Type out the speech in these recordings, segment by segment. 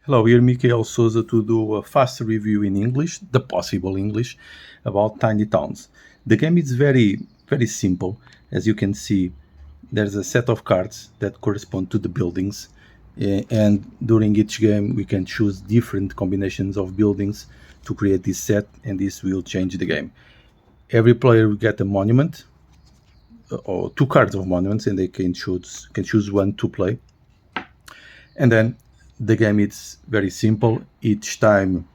Hello, here Michael Souza to do a fast review in English, the possible English, about Tiny Towns. The game is very simple. As you can see, there's a set of cards that correspond to the buildings, and during each game, we can choose different combinations of buildings to create this set, and this will change the game. Every player will get a monument or two cards of monuments, and they can choose one to play. And then the game is very simple. Each time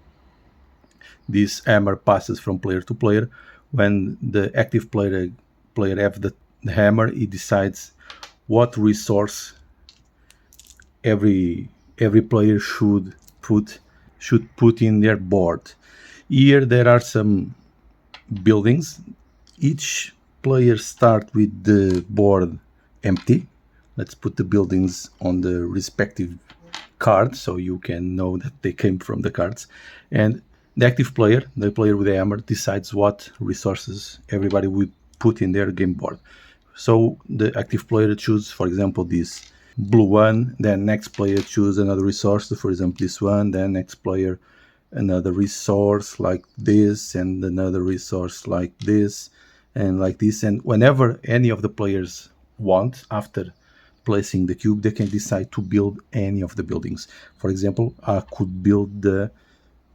this hammer passes from player to player, when the active player have the hammer, he decides what resource every player should put in their board. Here there are some buildings. Each player start with the board empty. Let's put the buildings on the respective card so you can know that they came from the cards. And the active player, the player with the hammer, decides what resources everybody would put in their game board. So the active player chooses, for example, this blue one, then next player choose another resource, for example, this one, then next player another resource like this, and another resource like this, and like this. And whenever any of the players want, after placing the cube, they can decide to build any of the buildings. For example, I could build the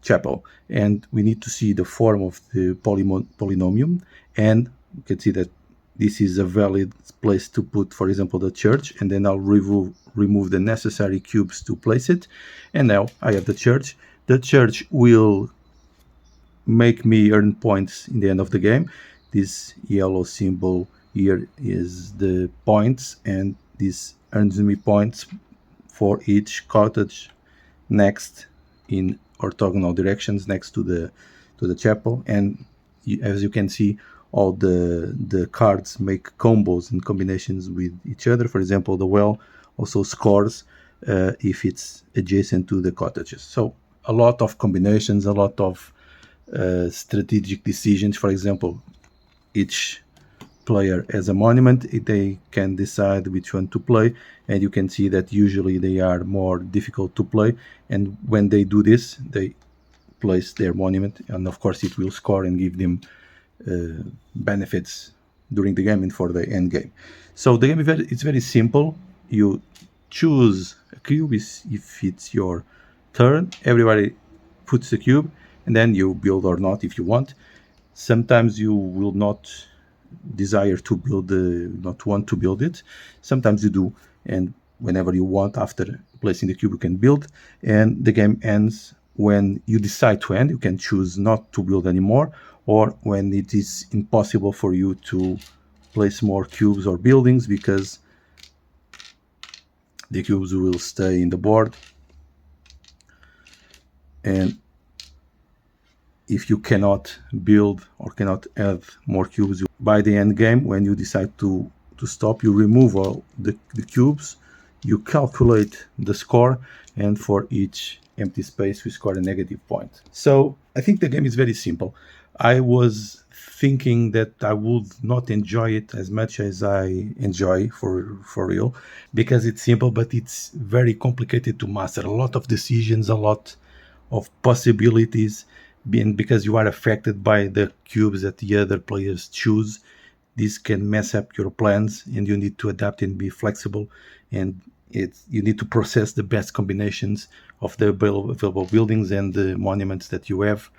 chapel, and we need to see the form of the polynomial, and you can see that this is a valid place to put, for example, the church, and then I'll remove the necessary cubes to place it. And now I have the church. The church will make me earn points in the end of the game. This yellow symbol here is the points, and this earns me points for each cottage next in orthogonal directions next to the chapel. And as you can see, all the cards make combos and combinations with each other. For example, the well also scores if it's adjacent to the cottages. So a lot of combinations, a lot of strategic decisions. For example, each player has a monument. They can decide which one to play, and you can see that usually they are more difficult to play, and when they do this, they place their monument, and of course it will score and give them benefits during the game and for the end game. So the game is very simple. You choose a cube if it's your turn. Everybody puts the cube, and then you build or not if you want. Sometimes you will not desire to not want to build it. Sometimes you do, and whenever you want, after placing the cube, you can build, and the game ends when you decide to end. You can choose not to build anymore, or when it is impossible for you to place more cubes or buildings because the cubes will stay in the board. And if you cannot build or cannot add more cubes by the end game, when you decide to stop, you remove all the cubes, you calculate the score, and for each empty space we score a negative point. So I think the game is very simple. I was thinking that I would not enjoy it as much as I enjoy for real, because it's simple, but it's very complicated to master. A lot of decisions, a lot of possibilities, because you are affected by the cubes that the other players choose. This can mess up your plans, and you need to adapt and be flexible, and you need to process the best combinations of the available buildings and the monuments that you have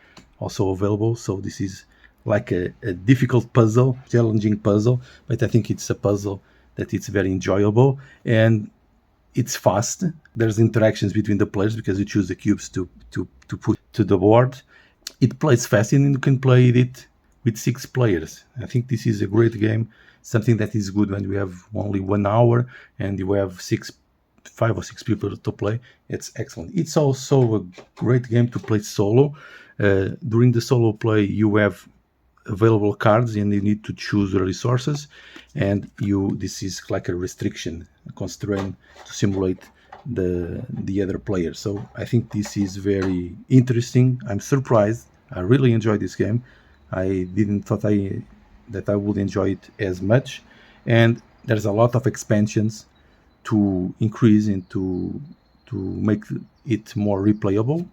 also available. So this is like a difficult puzzle, challenging puzzle, but I think it's a puzzle that it's very enjoyable, and it's fast. There's interactions between the players because you choose the cubes to put to the board. It plays fast, and you can play it with 6 players. I think this is a great game, something that is good when we have only 1 hour and you have 5 or 6 people to play. It's excellent. It's also a great game to play solo. During the solo play, you have available cards and you need to choose the resources, and this is like a restriction, a constraint to simulate the other player. So I think this is very interesting. I'm surprised. I really enjoyed this game. I didn't thought that I would enjoy it as much, and there's a lot of expansions to increase and to make it more replayable,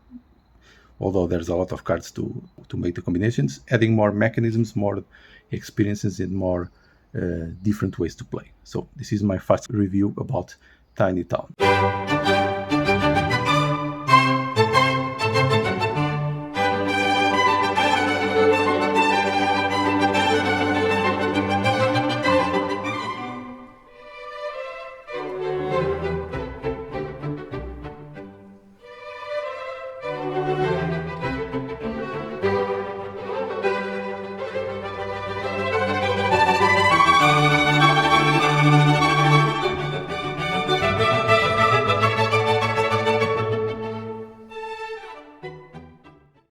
although there's a lot of cards to make the combinations, adding more mechanisms, more experiences, and more different ways to play. So this is my fast review about Tiny Town.